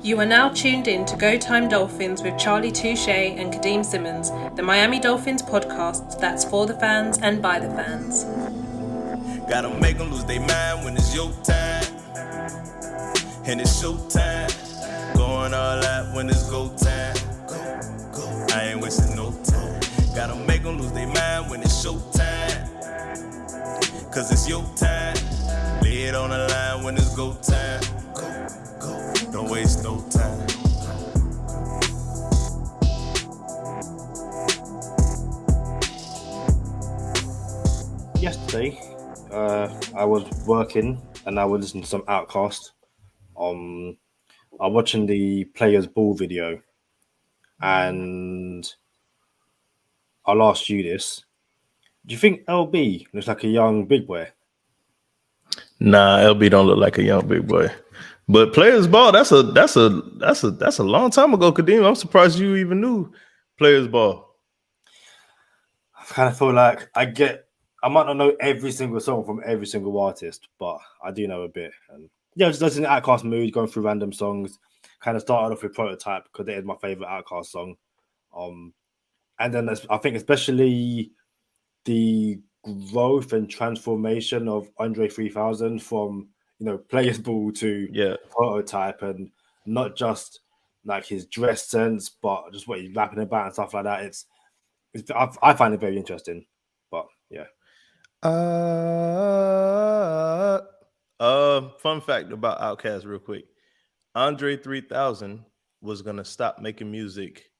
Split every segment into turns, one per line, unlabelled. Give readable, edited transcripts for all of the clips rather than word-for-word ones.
You are now tuned in to Go Time Dolphins with Charlie Touche and Kadeem Simmons, the Miami Dolphins podcast that's for the fans and by the fans.
Gotta make them lose their mind when it's your time. And it's show time. Going all out when it's go time. Go. I ain't wasting no time. Gotta make them lose their mind when it's show time. Cause it's your time. Lay it on the line when it's go time. Go. Don't waste no time.
Yesterday, I was working and I was listening to some Outkast. I'm watching the Players Ball video, and I'll ask you this: do you think LB looks like a young big boy?
Nah, LB don't look like a young big boy. But Players Ball, that's a long time ago, Kadeem. I'm surprised you even knew Players Ball.
I kind of feel like I might not know every single song from every single artist, but I do know a bit. And yeah, just listening to Outkast mood, going through random songs. Kind of started off with Prototype because it is my favorite Outkast song. And then I think especially the growth and transformation of Andre 3000 from Players Ball to Prototype, and not just like his dress sense, but just what he's rapping about and stuff like that. I find it very interesting. But yeah.
Fun fact about Outkast, real quick. Andre 3000 was gonna stop making music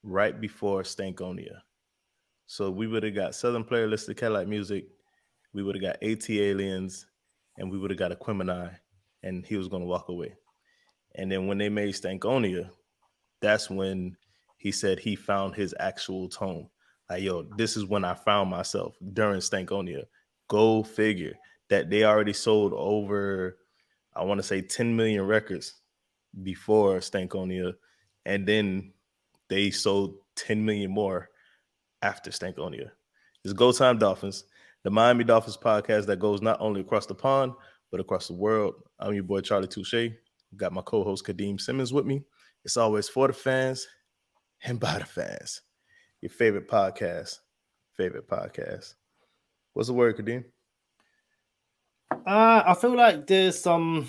right before Stankonia. So we would have got Southern Player Listed Cadillac Music, we would have got AT Aliens, and we would have got Aquemini, and he was gonna walk away. And then when they made Stankonia, that's when he said he found his actual tone. Like, yo, this is when I found myself during Stankonia. Go figure that they already sold over, I want to say 10 million records before Stankonia. And then they sold 10 million more after Stankonia. It's Go Time Dolphins, the Miami Dolphins podcast that goes not only across the pond, but across the world. I'm your boy, Charlie Touche. Got my co-host, Kadeem Simmons, with me. It's always for the fans and by the fans. Your favorite podcast. What's the word, Kadeem?
I feel like there's some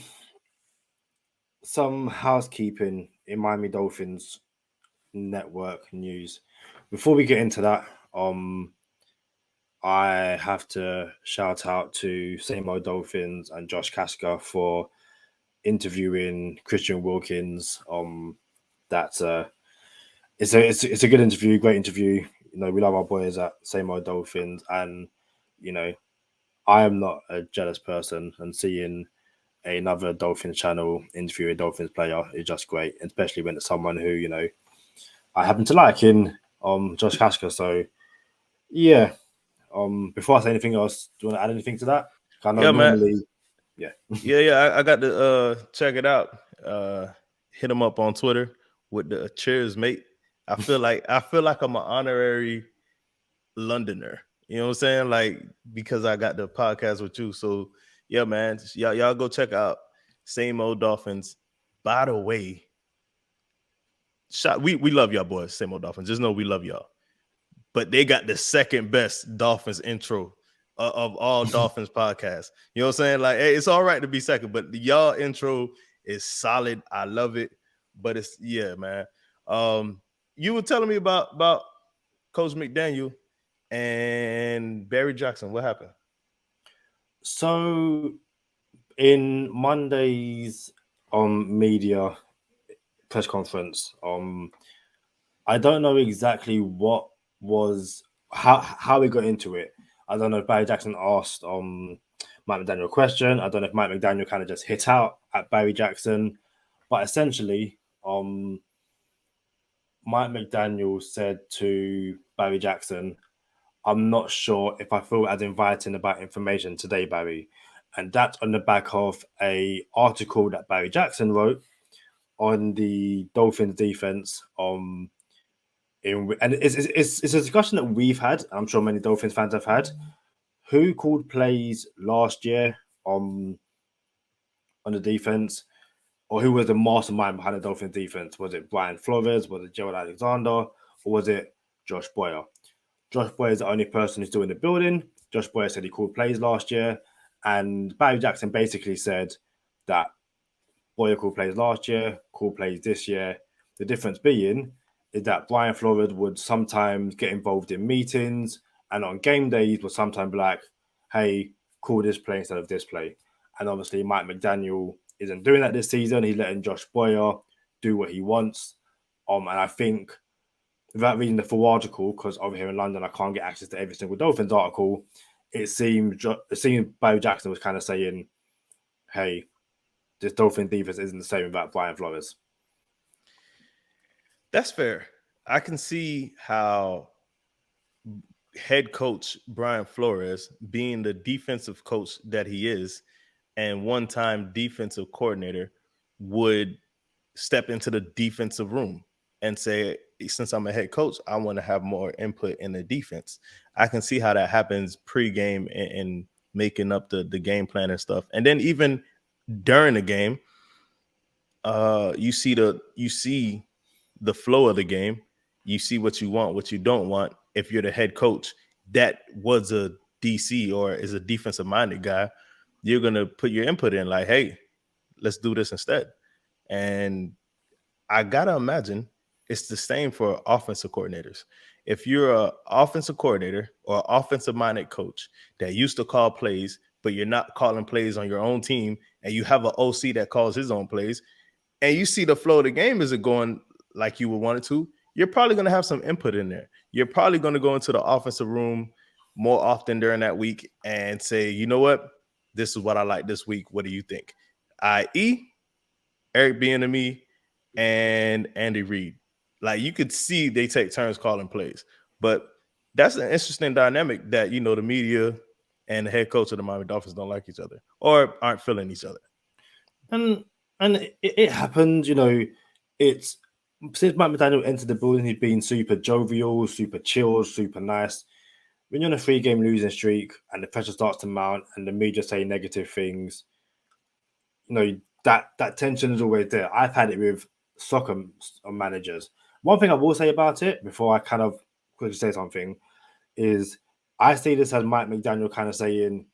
housekeeping in Miami Dolphins network news. Before we get into that, I have to shout out to Same Old Dolphins and Josh Kaska for interviewing Christian Wilkins. That's it's a good interview, great interview. We love our boys at Same Old Dolphins, and I am not a jealous person, and seeing another Dolphins channel interview a Dolphins player is just great, especially when it's someone who I happen to like in Josh Kaska. So yeah. Before I say anything else, do you want to add anything to that? I know normally,
man. Yeah. I got to check it out. Hit him up on Twitter with the cheers, mate. I feel like I'm an honorary Londoner. You know what I'm saying? Like, because I got the podcast with you. So yeah, man, y'all go check out Same Old Dolphins. By the way, we love y'all boys, Same Old Dolphins. Just know we love y'all. But they got the second best Dolphins intro of all Dolphins podcasts. You know what I'm saying? Like, hey, it's all right to be second, but y'all intro is solid. I love it. But it's, yeah, man. You were telling me about Coach McDaniel and Barry Jackson. What happened?
So in Monday's media press conference, I don't know exactly what was how we got into it. I don't know if Barry Jackson asked Mike McDaniel a question. I don't know if Mike McDaniel kind of just hit out at Barry Jackson, but essentially, Mike McDaniel said to Barry Jackson, "I'm not sure if I feel as inviting about information today, Barry." And that's on the back of a article that Barry Jackson wrote on the Dolphins defense. And it's a discussion that we've had. I'm sure many Dolphins fans have had. Who called plays last year on the defense, or who was the mastermind behind the Dolphins defense? Was it Brian Flores? Was it Gerald Alexander? Or was it Josh Boyer? Josh Boyer is the only person who's still in the building. Josh Boyer said he called plays last year, and Barry Jackson basically said that Boyer called plays last year, called plays this year. The difference being is that Brian Flores would sometimes get involved in meetings, and on game days would sometimes be like, hey, call this play instead of this play. And obviously Mike McDaniel isn't doing that this season. He's letting Josh Boyer do what he wants. And I think, without reading the full article, because over here in London I can't get access to every single Dolphins article, it seemed Barry Jackson was kind of saying, hey, this Dolphin defense isn't the same without Brian Flores.
That's fair. I can see how head coach Brian Flores, being the defensive coach that he is and one-time defensive coordinator, would step into the defensive room and say, since I'm a head coach, I want to have more input in the defense. I can see how that happens pre-game and making up the game plan and stuff. And then even during the game, you see the flow of the game. You see what you want, what you don't want. If you're the head coach that was a DC or is a defensive minded guy, you're going to put your input in like, hey, let's do this instead. And I got to imagine it's the same for offensive coordinators. If you're an offensive coordinator or offensive minded coach that used to call plays, but you're not calling plays on your own team, and you have an OC that calls his own plays, and you see the flow of the game isn't going like you would want it to, you're probably going to have some input in there. You're probably going to go into the offensive room more often during that week and say, you know what? This is what I like this week. What do you think? I.e., Eric Bieniemy and Andy Reid. Like, you could see they take turns calling plays. But that's an interesting dynamic that, you know, the media and the head coach of the Miami Dolphins don't like each other or aren't feeling each other.
And it happened, you know, it's since Mike McDaniel entered the building, he's been super jovial, super chill, super nice. When you're on a 3-game losing streak and the pressure starts to mount and the media say negative things, you know, that tension is always there. I've had it with soccer managers. One thing I will say about it before I kind of quickly say something is I see this as Mike McDaniel kind of saying,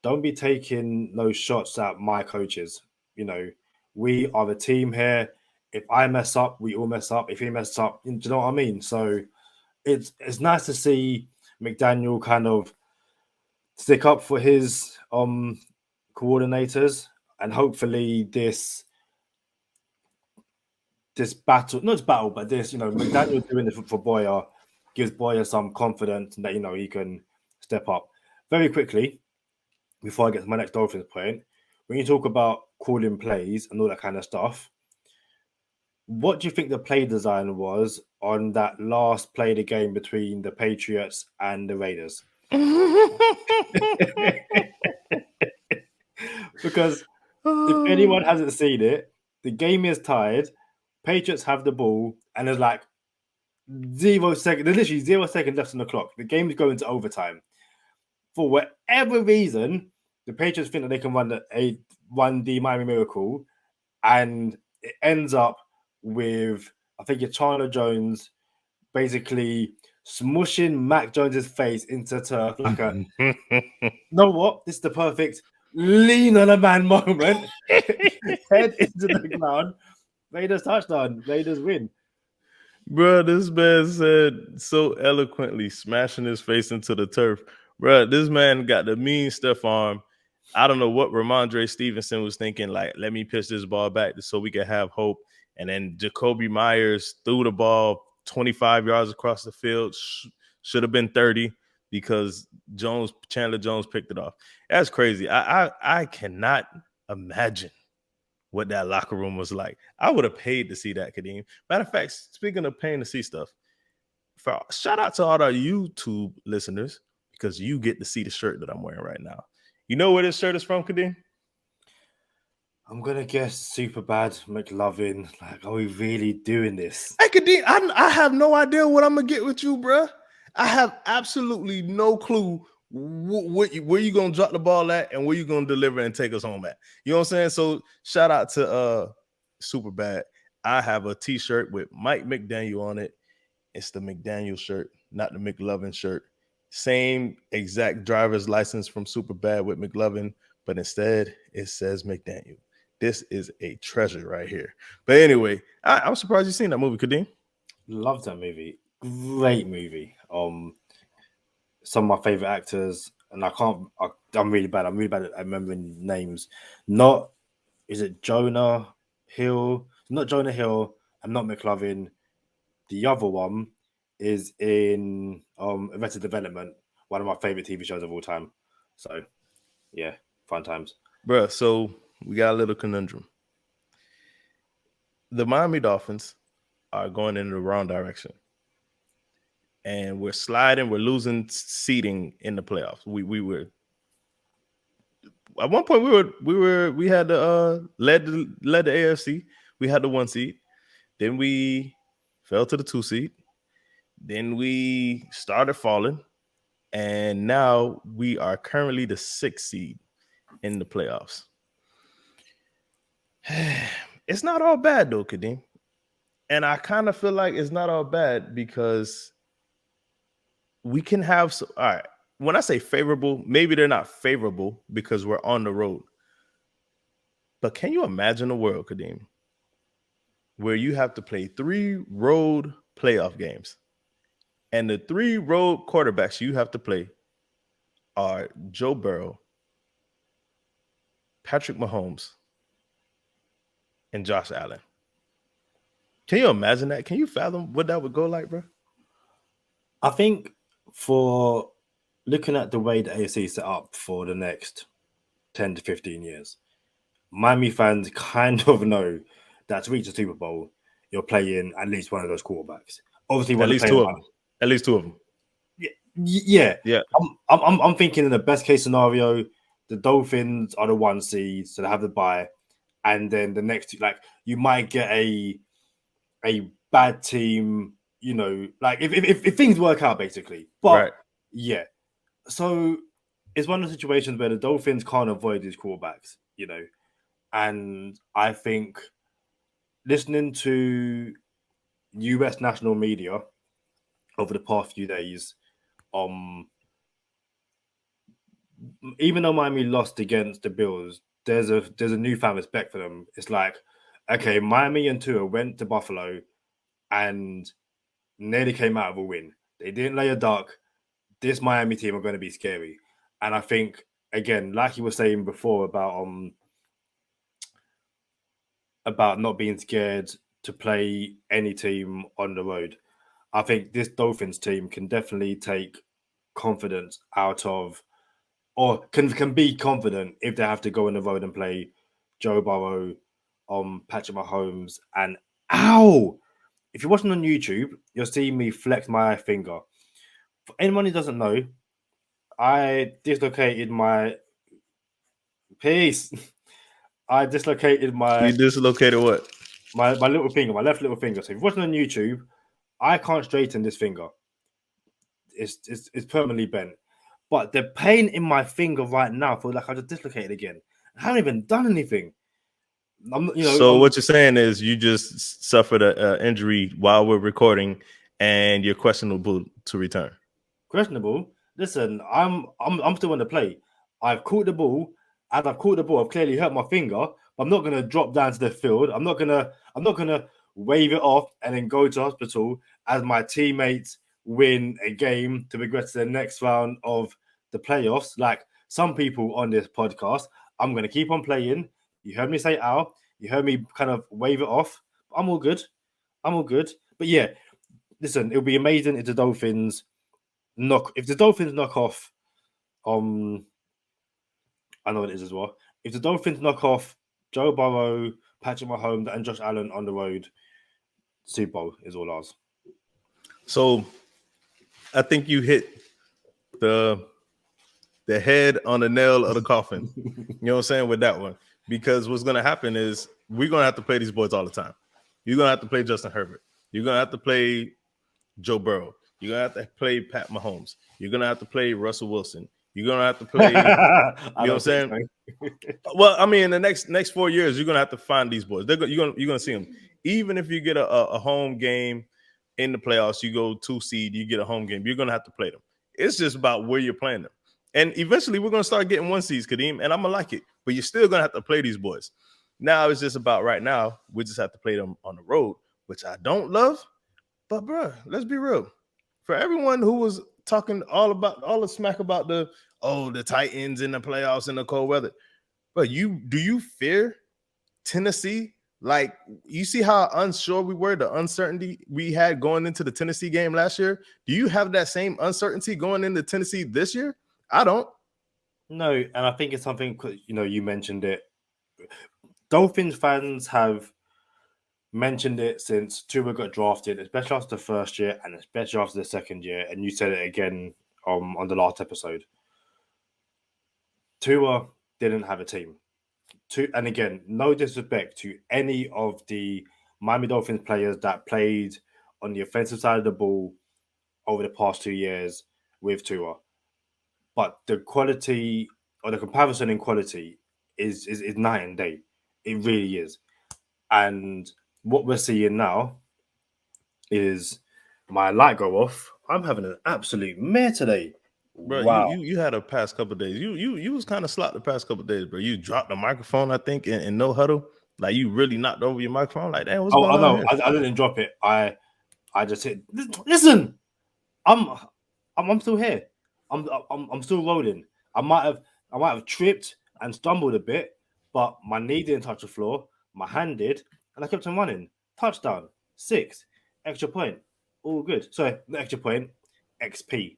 don't be taking those shots at my coaches. You know, we are the team here. If I mess up, we all mess up. If he messes up, do you know what I mean? So it's nice to see McDaniel kind of stick up for his coordinators, and hopefully this battle, not this battle, but this, you know, McDaniel doing this for Boyer gives Boyer some confidence that, you know, he can step up. Very quickly, before I get to my next Dolphins point, when you talk about calling plays and all that kind of stuff, what do you think the play design was on that last play of the game between the Patriots and the Raiders? Because if anyone hasn't seen it, the game is tied. Patriots have the ball, and there's like 0 seconds. There's literally 0 seconds left on the clock. The game is going to overtime. For whatever reason, the Patriots think that they can run the Miami Miracle, and it ends up with, I think it's Chandler Jones basically smushing Mac Jones's face into turf like a, you know what? This is the perfect lean on a man moment. Head into the ground. Raiders touchdown. Raiders win.
Bro, this man said so eloquently, smashing his face into the turf. Bro, this man got the mean stiff arm. I don't know what Ramondre Stevenson was thinking, like, let me pitch this ball back so we can have hope. And then Jacoby Myers threw the ball 25 yards across the field. Should have been 30 because Chandler Jones picked it off. That's crazy. I cannot imagine what that locker room was like. I would have paid to see that, Kadeem. Matter of fact, speaking of paying to see stuff, shout out to all our YouTube listeners because you get to see the shirt that I'm wearing right now. You know where this shirt is from, Kadeem?
I'm going to guess Superbad, McLovin. Like, are we really doing this?
Hey, Kadeem, I have no idea what I'm going to get with you, bro. I have absolutely no clue where you gonna drop the ball at, and where you gonna deliver and take us home at? You know what I'm saying? So shout out to Superbad. I have a T-shirt with Mike McDaniel on it. It's the McDaniel shirt, not the McLovin shirt. Same exact driver's license from Superbad with McLovin, but instead it says McDaniel. This is a treasure right here. But anyway, I'm surprised you've seen that movie, Kadeem.
Love that movie. Great movie. Some of my favorite actors, and I'm really bad. I'm really bad at remembering names. Is it Jonah Hill? Not Jonah Hill. I'm not McLovin. The other one is in Arrested Development, one of my favorite TV shows of all time. So, yeah, fun times.
Bruh, so we got a little conundrum. The Miami Dolphins are going in the wrong direction. And we're sliding, we're losing seeding in the playoffs. We were at one point we had the led the AFC. We had the 1 seed. Then we fell to the 2 seed. Then we started falling. And now we are currently the 6th seed in the playoffs. It's not all bad though, Kadeem. And I kind of feel like it's not all bad because we can have all right. When I say favorable, maybe they're not favorable because we're on the road. But can you imagine a world, Kadeem, where you have to play 3 road playoff games, and the 3 road quarterbacks you have to play are Joe Burrow, Patrick Mahomes, and Josh Allen? Can you imagine that? Can you fathom what that would go like, bro?
I think for looking at the way the AFC is set up for the next 10 to 15 years, Miami fans kind of know that to reach the Super Bowl, you're playing at least one of those quarterbacks. Obviously,
at least 2 of them. At least 2 of them.
Yeah. I'm thinking in the best case scenario, the Dolphins are the 1 seed, so they have the bye, and then the next, like, you might get a bad team, you know, like if things work out basically. But
right.
Yeah, so it's one of the situations where the Dolphins can't avoid these quarterbacks, you know, and I think listening to US national media over the past few days, even though Miami lost against the Bills, there's a newfound respect for them. It's like, okay, Miami and Tua went to Buffalo and nearly came out of a win. They didn't lay a duck. This Miami team are going to be scary. And I think, again, like you were saying before about not being scared to play any team on the road, I think this Dolphins team can definitely take confidence out of, or can be confident if they have to go on the road and play Joe Burrow, Patrick Mahomes, and if you're watching on YouTube, you'll see me flex my finger. For anyone who doesn't know, I dislocated my I dislocated my.
You dislocated what?
My little finger, my left little finger. So if you're watching on YouTube, I can't straighten this finger. It's permanently bent. But the pain in my finger right now feels like I just dislocated again. I haven't even done anything.
What you're saying is you just suffered an injury while we're recording, and you're questionable to return.
Questionable? Listen, I'm still on the play. I've caught the ball. As I've caught the ball, I've clearly hurt my finger. But I'm not gonna drop down to the field. I'm not gonna wave it off and then go to hospital as my teammates win a game to progress to the next round of the playoffs. Like some people on this podcast, I'm gonna keep on playing. You heard me say ow. You heard me kind of wave it off. I'm all good. But yeah, listen, it'll be amazing if the Dolphins knock off. I know it is as well. If the Dolphins knock off Joe Burrow, Patrick Mahomes, and Josh Allen on the road, Super Bowl is all ours.
So I think you hit the head on the nail of the coffin. You know what I'm saying with that one? Because what's going to happen is we're going to have to play these boys all the time. You're going to have to play Justin Herbert. You're going to have to play Joe Burrow. You're going to have to play Pat Mahomes. You're going to have to play Russell Wilson. You're gonna have to play. You know what I'm saying? Well, I mean, in the next 4 years, you're gonna have to find these boys. You're gonna see them. Even if you get a home game in the playoffs, you go 2 seed, you get a home game. You're gonna have to play them. It's just about where you're playing them. And eventually, we're gonna start getting 1 seeds, Kadeem, and I'm gonna like it. But you're still gonna have to play these boys. Now it's just about right now. We just have to play them on the road, which I don't love. But bro, let's be real. For everyone who was talking all the smack about the Titans in the playoffs in the cold weather, but do you fear Tennessee? Like, you see how unsure we were, the uncertainty we had going into the Tennessee game last year. Do you have that same uncertainty going into Tennessee this year? I don't.
No, and I think it's something, you mentioned it. Dolphins fans have mentioned it since Tua got drafted, especially after the first year and especially after the second year. And you said it again on the last episode. Tua didn't have a team. And again, no disrespect to any of the Miami Dolphins players that played on the offensive side of the ball over the past 2 years with Tua. But the quality or the comparison in quality is night and day. It really is. And what we're seeing now is my light go off. I'm having an absolute mare today.
Bro,
Wow.
you had a past couple of days. You was kind of slopped the past couple of days, bro. You dropped the microphone, I think, in no huddle. Like, you really knocked over your microphone. Like, damn, what's going on here?
I didn't drop it. I just hit. Listen, I'm still here. I'm still rolling. I might have tripped and stumbled a bit, but my knee didn't touch the floor. My hand did, and I kept on running. Touchdown, 6, extra point, all good. Sorry, the extra point, XP.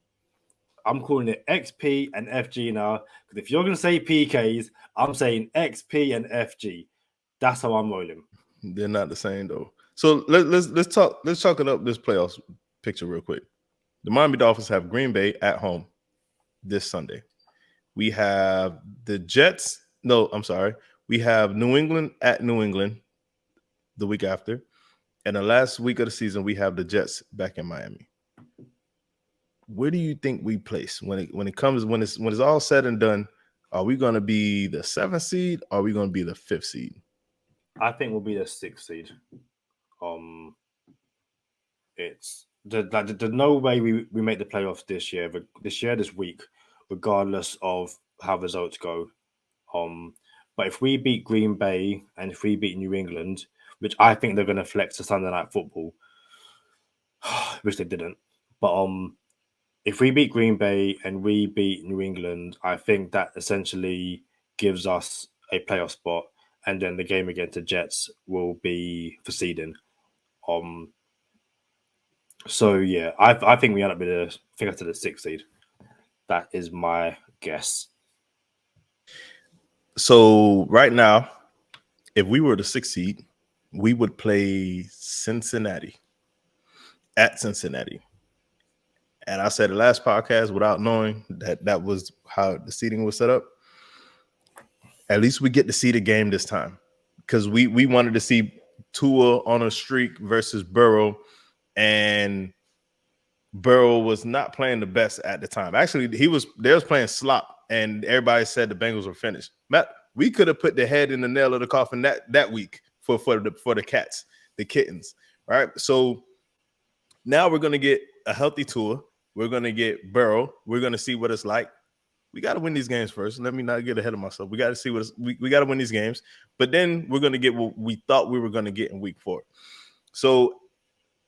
I'm calling it XP and FG now, because if you're going to say PKs, I'm saying XP and FG. That's how I'm rolling.
They're not the same though. So let's talk it up this playoffs picture real quick. The Miami Dolphins have Green Bay at home this Sunday. We have the Jets. No, I'm sorry. We have New England at New England the week after. And the last week of the season, we have the Jets back in Miami. Where do you think we place when it's all said and done? Are we going to be the 7th seed? Or are we going to be the 5th seed?
I think we'll be the 6th seed. It's there's no way we make the playoffs this week, regardless of how results go. But if we beat Green Bay and if we beat New England, which I think they're going to flex to Sunday Night Football, which they didn't. But if we beat Green Bay and we beat New England, I think that essentially gives us a playoff spot, and then the game against the Jets will be for seeding. So yeah, I think we end up with up to the 6th seed. That is my guess.
So right now, if we were the 6th seed, we would play Cincinnati at Cincinnati. And I said the last podcast without knowing that was how the seeding was set up. At least we get to see the game this time, because we wanted to see Tua on a streak versus Burrow, and Burrow was not playing the best at the time. Actually, they was playing slop, and everybody said the Bengals were finished. Matt, we could have put the head in the nail of the coffin that week for the cats, the kittens, right? So now we're gonna get a healthy Tua. We're gonna get Burrow. We're gonna see what it's like. We got to win these games first. Let me not get ahead of myself. We got to see we got to win these games, but then we're gonna get what we thought we were gonna get in week 4. So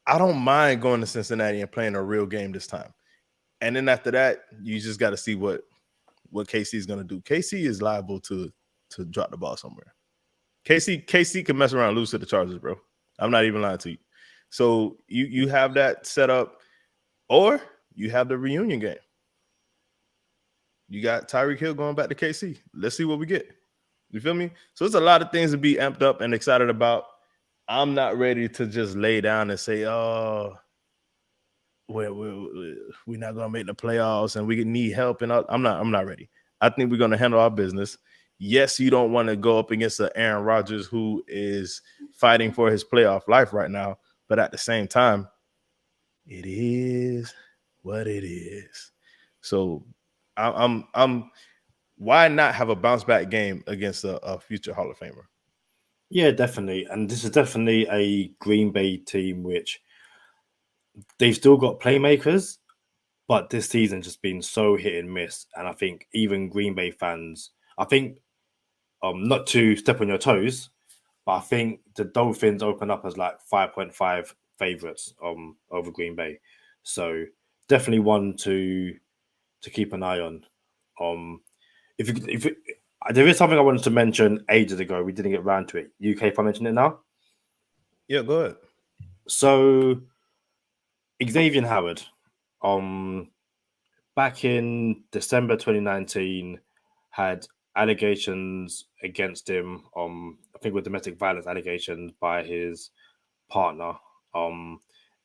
I don't mind going to Cincinnati and playing a real game this time. And then after that, you just got to see what KC is going to do. KC is liable to drop the ball somewhere. KC can mess around and lose to the Chargers, bro. I'm not even lying to you. So you have that set up, or you have the reunion game. You got Tyreek Hill going back to KC. Let's see what we get. You feel me? So it's a lot of things to be amped up and excited about. I'm not ready to just lay down and say, oh, we're not going to make the playoffs and we need help. And I'm not ready. I think we're going to handle our business. Yes, you don't want to go up against an Aaron Rodgers who is fighting for his playoff life right now. But at the same time, it is what it is. So I'm. Why not have a bounce back game against a future Hall of Famer?
Yeah, definitely. And this is definitely a Green Bay team which they've still got playmakers, but this season just been so hit and miss. And I think even Green Bay fans, I think, not to step on your toes, but I think the Dolphins open up as like 5.5 favorites over Green Bay. So definitely one to keep an eye on. If there is something I wanted to mention ages ago, we didn't get around to it. UK, if I mention it now.
Yeah, go ahead.
So Xavien Howard, back in December 2019, had allegations against him. I think with domestic violence allegations by his partner.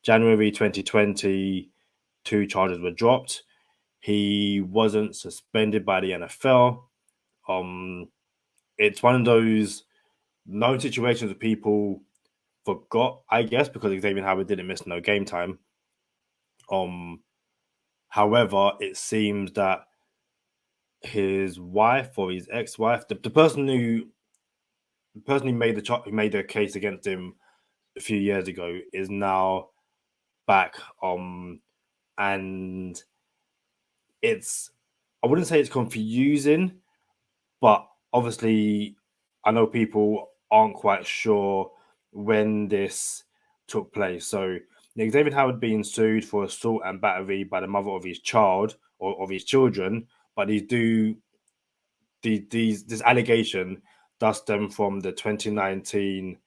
January 2020, 2 charges were dropped. He wasn't suspended by the NFL. It's one of those known situations where people forgot, I guess, because Xavien Howard didn't miss no game time. However, it seems that his wife or his ex-wife, the person who made the case against him a few years ago, is now back. And I wouldn't say it's confusing, but obviously I know people aren't quite sure when this took place. So David Howard being sued for assault and battery by the mother of his child or of his children, but this allegation does stem from the 2019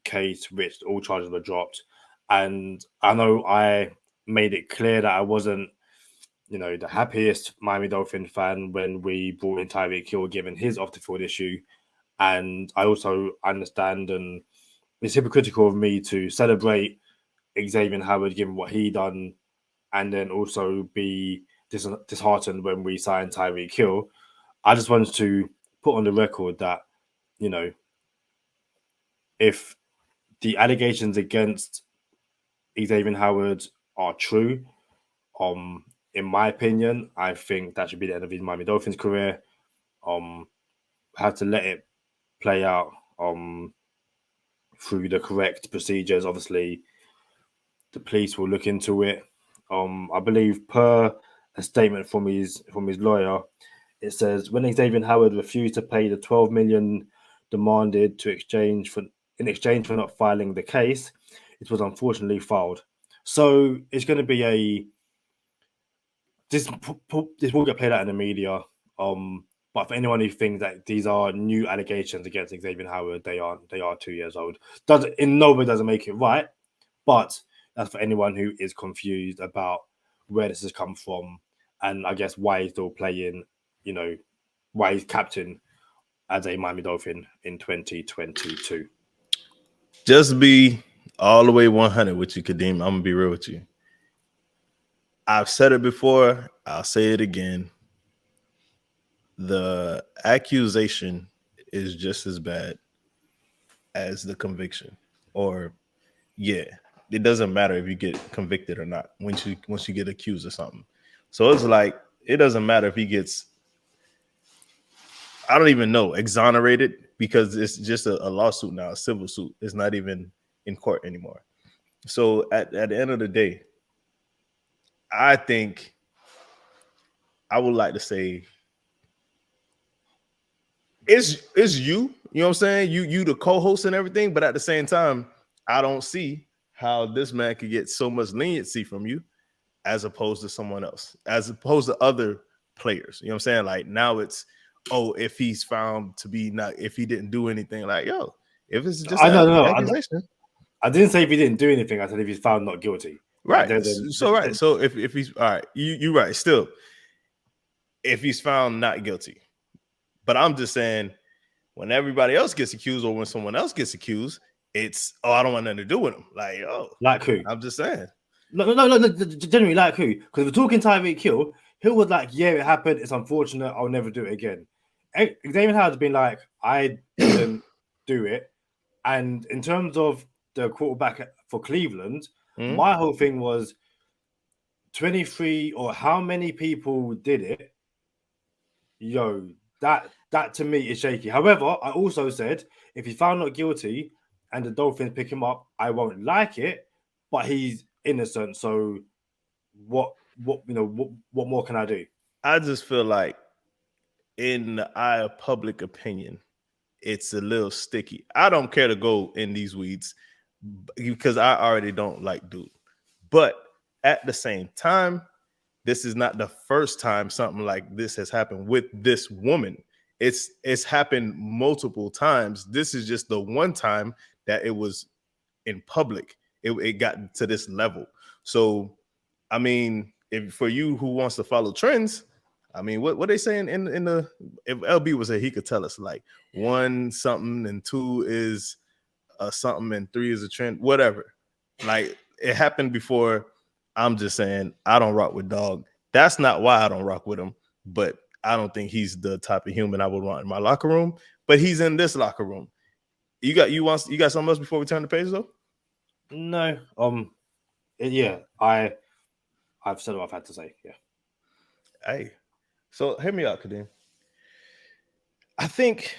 case, which all charges were dropped. And I know I made it clear that I wasn't, the happiest Miami Dolphin fan when we brought in Tyreek Hill, given his off the field issue. And I also understand, and it's hypocritical of me to celebrate Xavien Howard given what he done, and then also be disheartened when we signed Tyreek Hill. I just wanted to put on the record that, if the allegations against Xavien Howard are true, in my opinion, I think that should be the end of his Miami Dolphins career. Have to let it play out through the correct procedures. Obviously, the police will look into it. I believe per a statement from his lawyer, it says when Xavien Howard refused to pay the $12 million demanded in exchange for not filing the case, it was unfortunately filed. So it's going to be this will get played out in the media. But for anyone who thinks that these are new allegations against Xavien Howard, they are 2 years old. No way doesn't make it right, but that's for anyone who is confused about where this has come from, and I guess why he's still playing. Why he's captain as a Miami Dolphin in 2022.
Just be all the way 100 with you, Kadeem. I'm gonna be real with you. I've said it before. I'll say it again. The accusation is just as bad as the conviction. Or, yeah, it doesn't matter if you get convicted or not once you get accused of something. So it's like it doesn't matter if he gets, I don't even know, exonerated, because it's just a lawsuit now, a civil suit. It's not even in court anymore. So at the end of the day, I think I would like to say it's you. You know what I'm saying? You the co-host and everything, but at the same time, I don't see how this man could get so much leniency from you as opposed to someone else, as opposed to other players. You know what I'm saying? Like now it's, if he's found to be not, if he didn't do anything, like, if it's just an accusation.
I didn't say if he didn't do anything. I said if he's found not guilty.
Right. So if he's all right, you're right. Still, if he's found not guilty, but I'm just saying, when everybody else gets accused or when someone else gets accused, it's I don't want nothing to do with him.
Like who?
I'm just saying.
No. Generally, like who? Because we're talking Tyreek Hill. Hill was like, yeah, it happened. It's unfortunate. I'll never do it again. Xavien Howard's been like, I didn't do it. And in terms of the quarterback for Cleveland, my whole thing was 23 or how many people did it, yo, that to me is shaky. However, I also said if he's found not guilty and the Dolphins pick him up, I won't like it, but he's innocent. So what what more can I do?
I just feel like in the eye of public opinion, it's a little sticky. I don't care to go in these weeds because I already don't like dude. But at the same time, this is not the first time something like this has happened with this woman. It's happened multiple times. This is just the one time that it was in public. It got to this level. So, I mean, if for you who wants to follow trends, I mean, what they saying in the if LB was here, he could tell us like 1 something and 2 is a something and 3 is a trend, whatever. Like it happened before. I'm just saying I don't rock with dog. That's not why I don't rock with him, but I don't think he's the type of human I would want in my locker room. But he's in this locker room. You got something else before we turn the page though?
No. Yeah, I've said what I've had to say. Yeah.
Hey, so hear me out, Kadeem. I think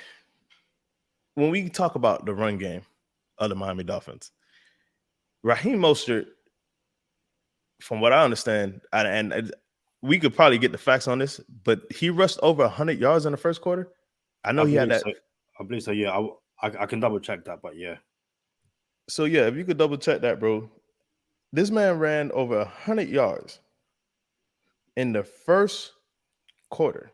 when we talk about the run game of the Miami Dolphins, Raheem Mostert, from what I understand, and we could probably get the facts on this, but he rushed over 100 yards in the first quarter. I know he had that.
I believe so. Yeah, I can double check that, but yeah.
So yeah, if you could double check that, bro, this man ran over 100 yards in the first quarter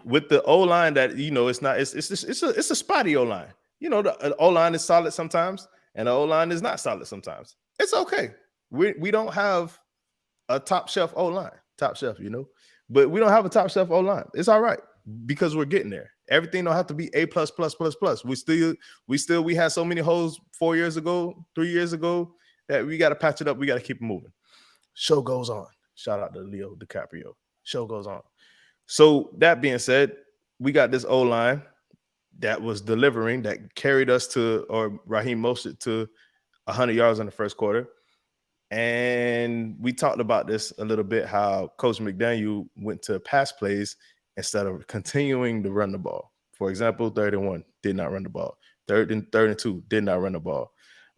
with the O line that it's a spotty O line. You know, the O line is solid sometimes, and the O line is not solid sometimes. It's okay. We don't have a top shelf O line, but we don't have a top shelf O line. It's all right because we're getting there. Everything don't have to be A++++. We had so many holes 4 years ago, 3 years ago that we got to patch it up. We got to keep it moving. Show goes on. Shout out to Leo DiCaprio. Show goes on. So that being said, we got this O-line that was delivering, that carried us to, or Raheem Mostert to 100 yards in the first quarter. And we talked about this a little bit, how Coach McDaniel went to pass plays instead of continuing to run the ball. For example, 3rd and 1, did not run the ball. 3rd and 2, did not run the ball.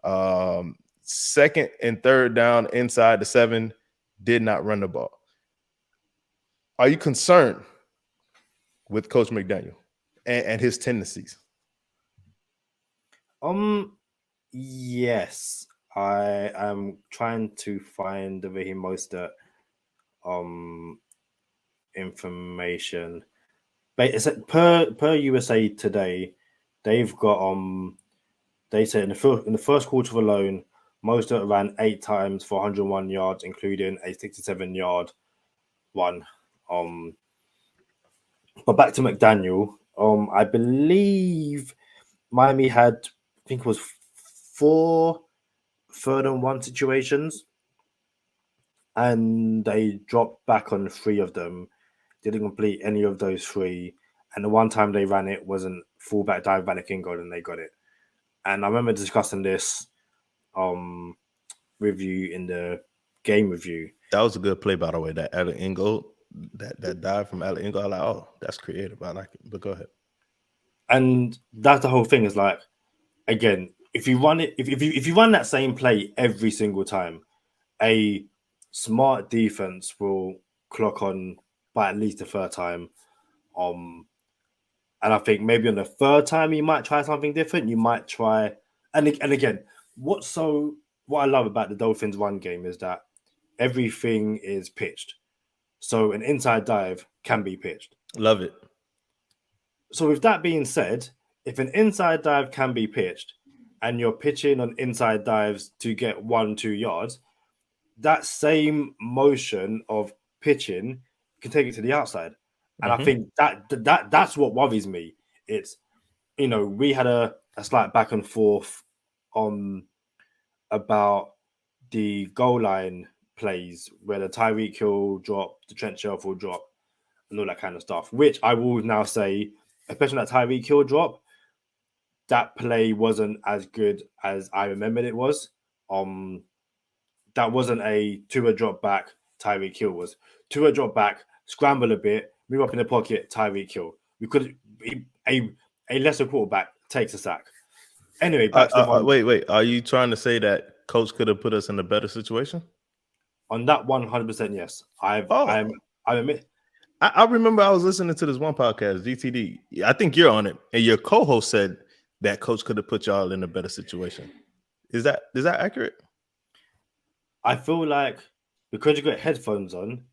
2nd and 3rd down inside the 7, did not run the ball. Are you concerned with Coach McDaniel and his tendencies?
Yes. I am trying to find the Raheem Mostert information. But it's per USA Today, they've got they said in the first quarter alone, Mostert ran 8 times for 101 yards, including a 67-yard one. But back to McDaniel, I believe Miami had, I think it was 4 3rd and 1 situations, and they dropped back on 3 of them. Didn't complete any of those 3, and the one time they ran it wasn't fullback dive Vanek Ingold, and they got it. And I remember discussing this review in the game review.
That was a good play, by the way. That Alec Ingold, that dive from Alec Ingold, like, oh, that's creative. I like it. But go ahead.
And that's the whole thing. Is like, again, if you run it, if you run that same play every single time, a smart defense will clock on by at least the 3rd time. And I think maybe on the 3rd time you might try something different. You might try, and again, what I love about the Dolphins run game is that everything is pitched. So an inside dive can be pitched.
Love it.
So with that being said, if an inside dive can be pitched and you're pitching on inside dives to get 1-2 yards, that same motion of pitching can take it to the outside. And I think that's what worries me. It's, we had a slight back and forth about the goal line plays where the Tyreek Hill drop, the Trent Sherfield drop, and all that kind of stuff, which I will now say, especially that Tyreek Hill drop, that play wasn't as good as I remembered it was. that wasn't a Tua drop back, Tyreek Hill was. Tua drop back, scramble a bit, move up in the pocket, Tyreek Hill. We could a lesser quarterback takes a sack. Anyway, back to the
wait. Are you trying to say that coach could have put us in a better situation?
On that 100%, yes. I admit.
I remember I was listening to this one podcast, GTD. I think you're on it, and your co-host said that coach could have put y'all in a better situation. Is that accurate?
I feel like because you got headphones on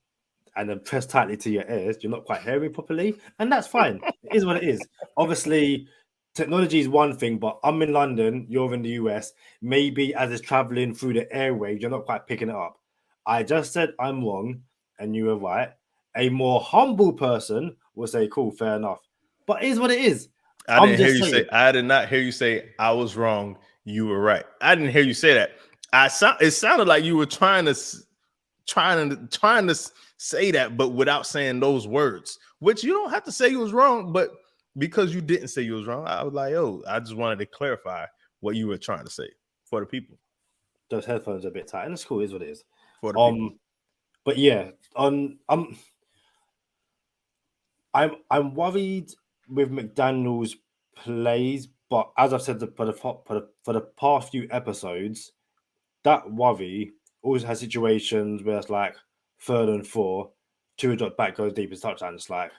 and then pressed tightly to your ears, you're not quite hearing properly, and that's fine. It is what it is. Obviously, technology is one thing, but I'm in London, you're in the US. Maybe as it's traveling through the airwaves, you're not quite picking it up. I just said I'm wrong, and you were right. A more humble person will say, "Cool, fair enough." But it is what it is.
I did not hear you say I was wrong. You were right. I didn't hear you say that. It sounded like you were trying to say that, but without saying those words. Which you don't have to say you was wrong, but because you didn't say you was wrong, I was like, "Oh, I just wanted to clarify what you were trying to say for the people."
Those headphones are a bit tight, and it's cool. It is what it is.
For the people.
But yeah, I'm worried with McDaniel's plays, but as I've said for the past few episodes, that worry always has situations where it's like 3rd and 4, 2 drop back, goes deep, it's touchdown. It's like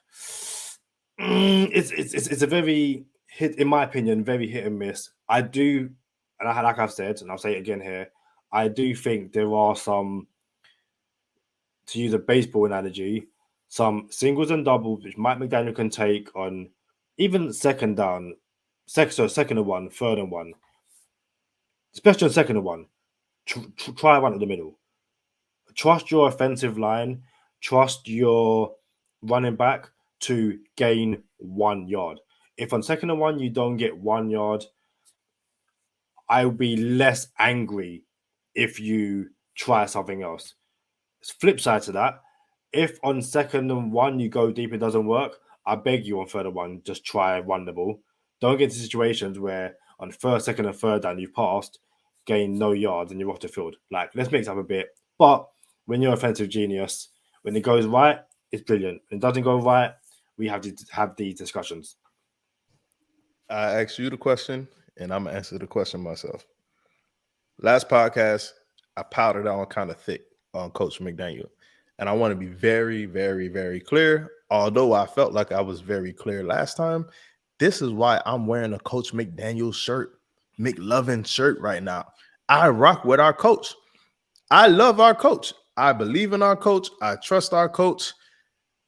it's a very hit, in my opinion, very hit and miss. I do, and like I've said, and I'll say it again here, I do think there are some, to use a baseball analogy, some singles and doubles which Mike McDaniel can take on even second down, second and 1, 3rd and 1, especially on 2nd and 1. Try one at the middle. Trust your offensive line. Trust your running back to gain 1 yard. If on 2nd and 1 you don't get 1 yard, I'll be less angry if you try something else. Flip side to that, if on 2nd and 1 you go deep, it doesn't work, I beg you on 3rd and 1, just try run the ball. Don't get into situations where on 1st, 2nd, and 3rd down you've passed, gain no yards, and you're off the field. Like, let's mix up a bit. But when you're offensive genius, when it goes right, it's brilliant. When it doesn't go right, we have to have these discussions.
I asked you the question, and I'm going to answer the question myself. Last podcast, I powdered on kind of thick on Coach McDaniel. And I want to be very, very, very clear. Although I felt like I was very clear last time, this is why I'm wearing a Coach McDaniel shirt, McLovin shirt right now. I rock with our coach. I love our coach. I believe in our coach. I trust our coach.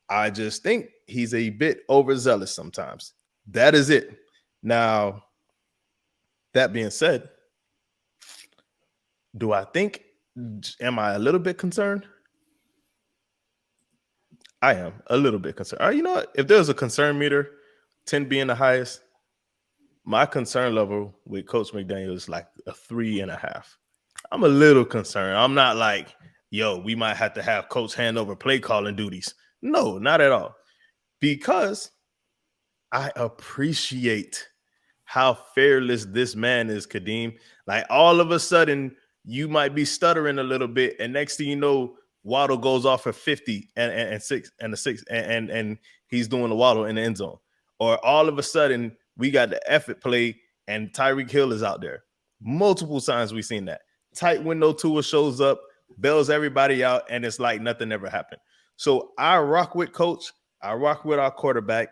I just think he's a bit overzealous sometimes. That is it. Now, that being said, am I a little bit concerned? I am a little bit concerned. You know what? If there's a concern meter, 10 being the highest, my concern level with Coach McDaniel is like a 3.5. I'm a little concerned. I'm not like, yo, we might have to have Coach hand over play calling duties. No, not at all. Because I appreciate how fearless this man is, Kadeem. Like, all of a sudden, you might be stuttering a little bit, and next thing you know, Waddle goes off for 50 and he's doing the Waddle in the end zone. Or all of a sudden, we got the effort play, and Tyreek Hill is out there. Multiple times we've seen that. Tight window Tua shows up, bails everybody out, and it's like nothing ever happened. So I rock with Coach. I rock with our quarterback.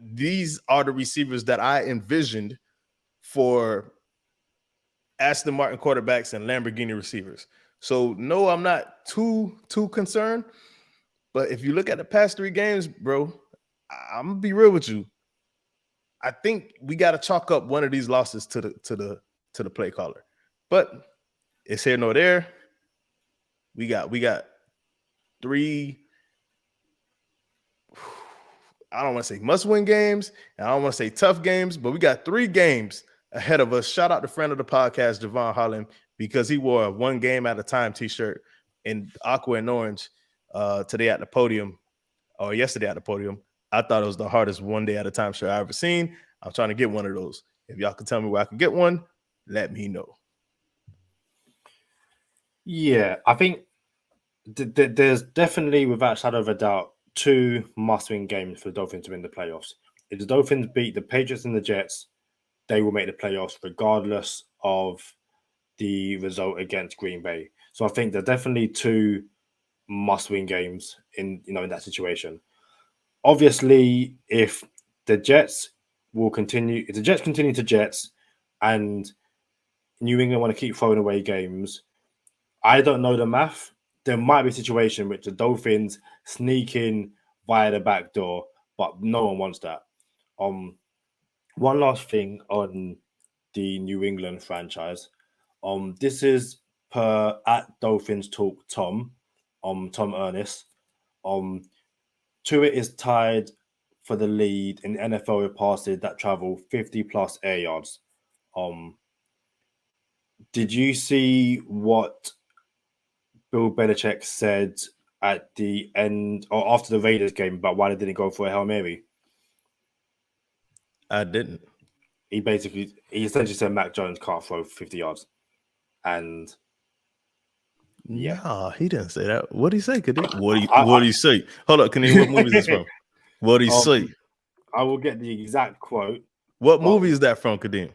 These are the receivers that I envisioned for Aston Martin quarterbacks and Lamborghini receivers. So no, I'm not too concerned. But if you look at the past 3 games, bro, I'm gonna be real with you. I think we got to chalk up one of these losses to the play caller. But it's here nor there. We got 3. I don't want to say must-win games, and I don't want to say tough games, but we got 3 games ahead of us. Shout out to friend of the podcast, Javon Holland, because he wore a 1 game at a time t-shirt in aqua and orange today at the podium, or yesterday at the podium. I thought it was the hardest 1 day at a time shirt I ever seen. I'm trying to get one of those. If y'all can tell me where I can get one, let me know.
Yeah, I think there's definitely, without a shadow of a doubt, two must-win games for the Dolphins to win the playoffs. If the Dolphins beat the Patriots and the Jets, they will make the playoffs regardless of the result against Green Bay. So I think there are definitely two must-win games in that situation. Obviously, if the Jets continue to Jets, and New England want to keep throwing away games, I don't know the math. There might be a situation which the Dolphins sneak in via the back door, but no one wants that. One last thing on the New England franchise. This is per at Dolphins Talk Tom, Tom Ernest. Tua is tied for the lead in NFL with passes that travel 50 plus air yards. Did you see what Bill Belichick said at the end or after the Raiders game about why they didn't go for a Hail Mary?
I didn't.
He essentially said Mac Jones can't throw 50 yards. And yeah.
No, he didn't say that. What did he say? What did he say? Hold up, Kenny. What movie is this from? What did he say?
I will get the exact quote.
What movie is that from, Kadeem?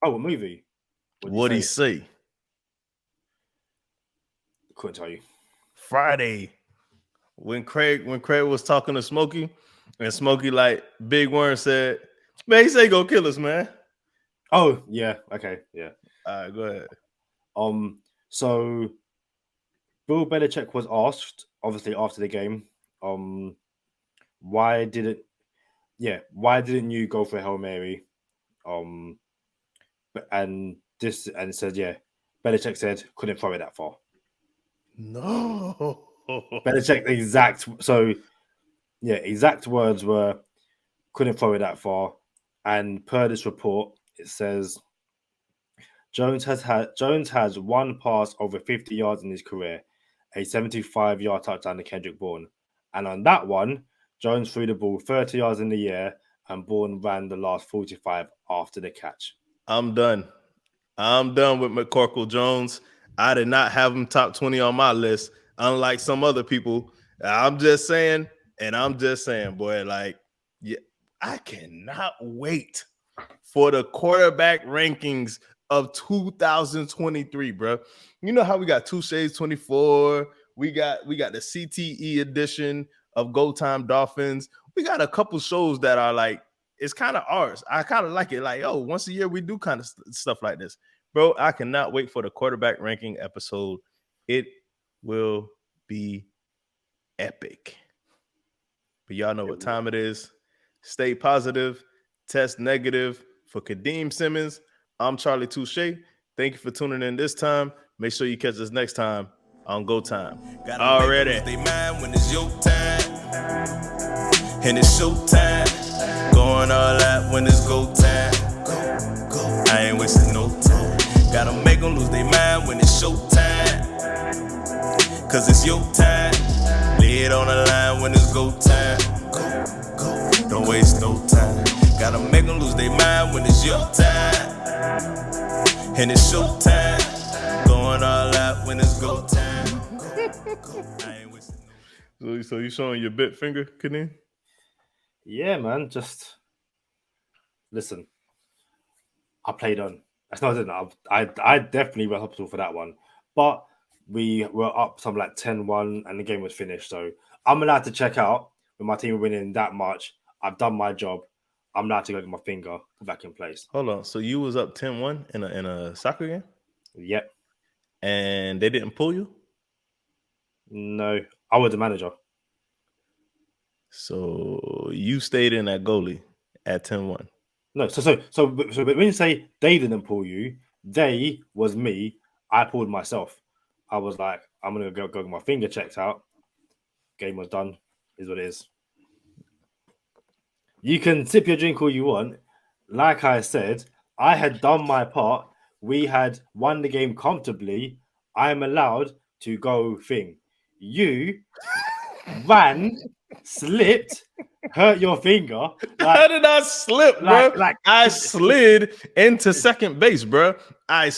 Oh, what movie?
What did he say?
Couldn't tell you.
Friday. When Craig was talking to Smokey, and Smokey, like Big Worm said, man, he said he gonna kill us, man.
Oh, yeah. Okay, yeah.
All right, go ahead.
So Bill Belichick was asked, obviously after the game, why didn't you go for a Hail Mary? And said, yeah, Belichick said couldn't throw it that far.
No.
Belichick exact words were couldn't throw it that far. And per this report, it says Jones has one pass over 50 yards in his career, a 75-yard touchdown to Kendrick Bourne. And on that one, Jones threw the ball 30 yards in the air and Bourne ran the last 45 after the catch.
I'm done with McCorkle Jones. I did not have him top 20 on my list, unlike some other people. I'm just saying, boy, like, yeah, I cannot wait for the quarterback rankings of 2023, bro. You know how we got Two Shades 24, we got the CTE edition of Go Time Dolphins. We got a couple shows that are like, it's kind of ours. I kind of like it. Like, oh, once a year we do kind of stuff like this. Bro, I cannot wait for the quarterback ranking episode. It will be epic. But y'all know what time it is. Stay positive. Test negative. For Kadeem Simmons, I'm Charlie Touche. Thank you for tuning in this time. Make sure you catch us next time on Go Time. Already.
They mind when it's your time. And it's show time. Going all out when it's go time. I ain't wasting no time. Gotta make them lose their mind when it's show time. Cause it's your time. Lay it on the line when it's go time. Don't waste no time. Gotta make them lose their mind when it's your time. And it's show time. Going all out when it's go time. I ain't wasting no.
So you showing your bit finger, Kadeem?
Yeah, man. Just listen. I played on. I definitely went hospital for that one. But we were up something like 10-1 and the game was finished. So I'm allowed to check out when my team winning that much. I've done my job. I'm allowed to go get my finger back in place.
Hold on. So you was up 10-1 in a soccer game?
Yep.
And they didn't pull you?
No. I was the manager.
So you stayed in at goalie at 10-1.
No, so when you say they didn't pull you, they was me. I pulled myself. I was like, I'm gonna go get my finger checked out. Game was done. Is what it is. You can sip your drink all you want. Like I said, I had done my part. We had won the game comfortably. I'm allowed to go thing. You ran, slipped, hurt your finger.
How did I slip, bro? I slid into second base, bro. I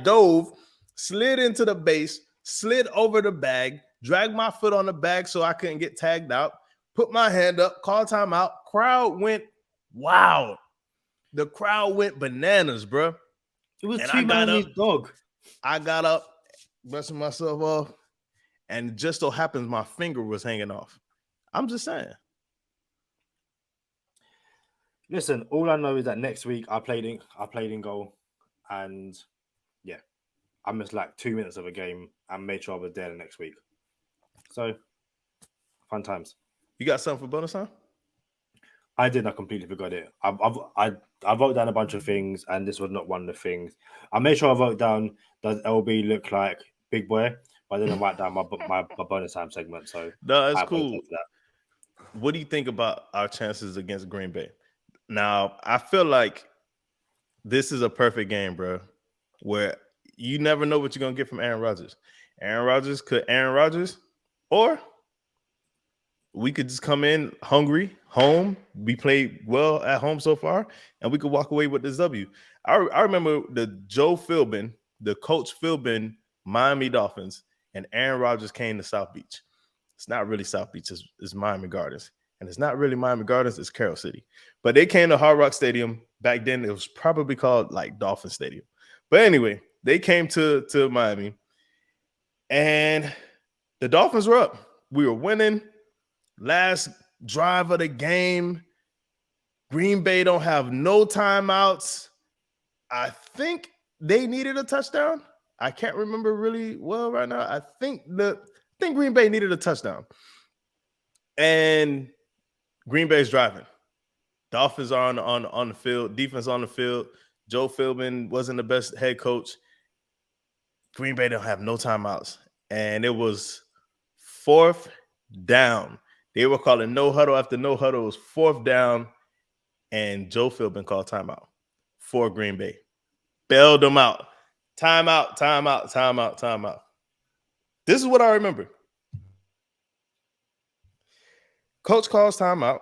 dove, slid into the base, slid over the bag, dragged my foot on the bag so I couldn't get tagged out, put my hand up, called timeout. Crowd went wild. The crowd went bananas, bro.
It was
And
two man and his dog.
I got up, brushing myself off, and it just so happens my finger was hanging off. I'm just saying.
Listen, all I know is that next week I played in goal, and yeah, I missed like 2 minutes of a game and made sure I was there the next week. So, fun times.
You got something for bonus time?
I did. I completely forgot it. I wrote down a bunch of things, and this was not one of the things. I made sure I wrote down, does LB look like Big Boy? But I didn't write down my bonus time segment. So
no, that's cool. What do you think about our chances against Green Bay? Now, I feel like this is a perfect game, bro, where you never know what you're going to get from Aaron Rodgers. Aaron Rodgers, or we could just come in hungry, home. We played well at home so far, and we could walk away with this W. I remember the coach Philbin Miami Dolphins, and Aaron Rodgers came to South Beach. It's not really South Beach, it's Miami Gardens. And it's not really Miami Gardens, it's Carroll City. But they came to Hard Rock Stadium. Back then, it was probably called like Dolphin Stadium. But anyway, they came to Miami, and the Dolphins were up. We were winning. Last drive of the game. Green Bay don't have no timeouts. I think they needed a touchdown. I can't remember really well right now. I think Green Bay needed a touchdown. And Green Bay's driving. Dolphins are on the field. Defense on the field. Joe Philbin wasn't the best head coach. Green Bay don't have no timeouts. And it was 4th down. They were calling no huddle after no huddle. It was 4th down. And Joe Philbin called timeout for Green Bay. Bailed them out. Timeout. This is what I remember. Coach calls timeout.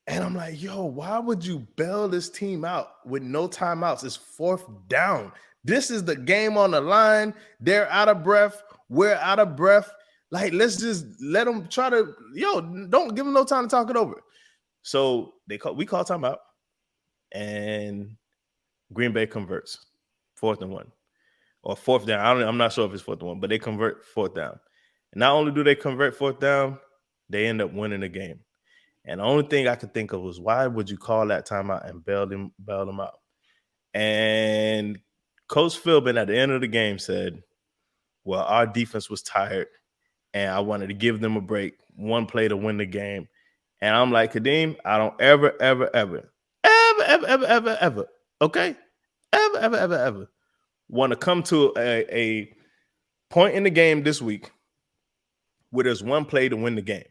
And I'm like, yo, why would you bail this team out with no timeouts? It's 4th down. This is the game on the line. They're out of breath. We're out of breath. Like, let's just let them try to, don't give them no time to talk it over. So we call timeout, and Green Bay converts 4th and 1 or 4th down. I'm not sure if it's 4th and 1, but they convert 4th down. And not only do they convert 4th down, they end up winning the game. And the only thing I could think of was, why would you call that timeout and bail them out? And Coach Philbin at the end of the game said, well, our defense was tired, and I wanted to give them a break, one play to win the game. And I'm like, Kadeem, I don't ever, okay? Ever want to come to a point in the game this week where there's one play to win the game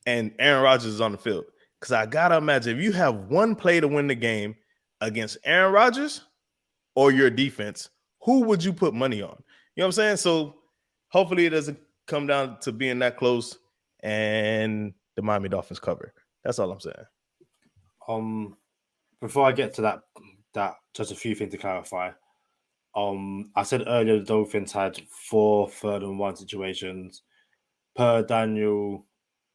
and Aaron Rodgers is on the field. Because I got to imagine, if you have one play to win the game against Aaron Rodgers or your defense, who would you put money on? You know what I'm saying? So hopefully it doesn't come down to being that close and the Miami Dolphins cover. That's all I'm saying.
Before I get to that just a few things to clarify. I said earlier the Dolphins had 4 3rd and 1 situations. Per Daniel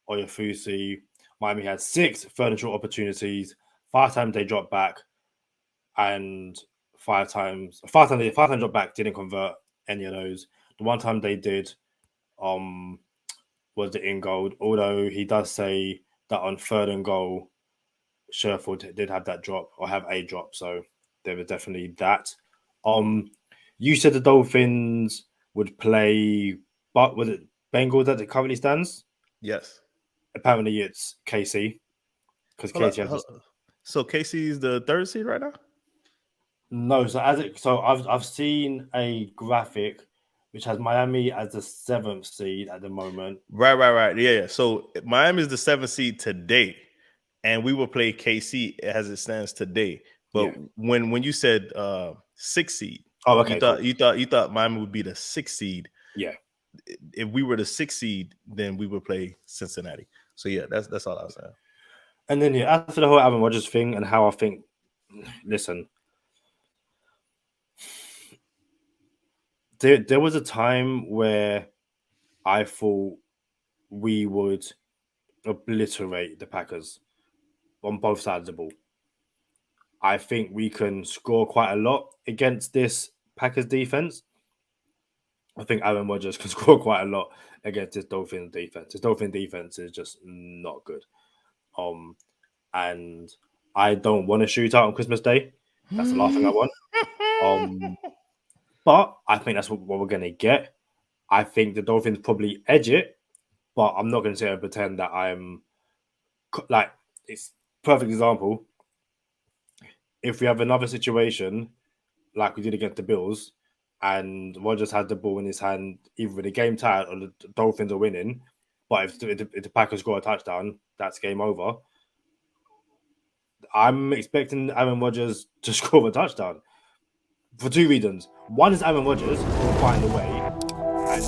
Oyafusi, Miami had 6 3rd and short opportunities. 5 times they dropped back, and 5 times they dropped back, didn't convert any of those. The one time they did was the in goal, although he does say that on 3rd and goal, Sherfield did have that drop or have a drop, so there was definitely that. You said the Dolphins would play, but was it Bengals that it currently stands?
Yes.
Apparently it's KC, because KC has.
So KC is the 3rd seed right now?
No, so I've seen a graphic which has Miami as the 7th seed at the moment.
Right. Yeah. So Miami is the 7th seed today, and we will play KC as it stands today. But when you said 6th seed,
okay,
you thought Miami would be the 6th seed.
Yeah.
If we were the 6th seed, then we would play Cincinnati. So yeah, that's all I was saying.
And then as for the whole Aaron Rodgers thing and how I think, listen, there was a time where I thought we would obliterate the Packers on both sides of the ball. I think we can score quite a lot against this Packers defense. I think Aaron Rodgers can score quite a lot against this Dolphins defense. This Dolphins defense is just not good. And I don't want to shoot out on Christmas Day. That's the last thing I want. But I think that's what we're going to get. I think the Dolphins probably edge it, but I'm not going to sit and pretend that I'm like, it's perfect example. If we have another situation like we did against the Bills and Rodgers had the ball in his hand, either with the game tied or the Dolphins are winning, but if the Packers score a touchdown, that's game over. I'm expecting Aaron Rodgers to score a touchdown for two reasons. One is Aaron Rodgers will find a way, and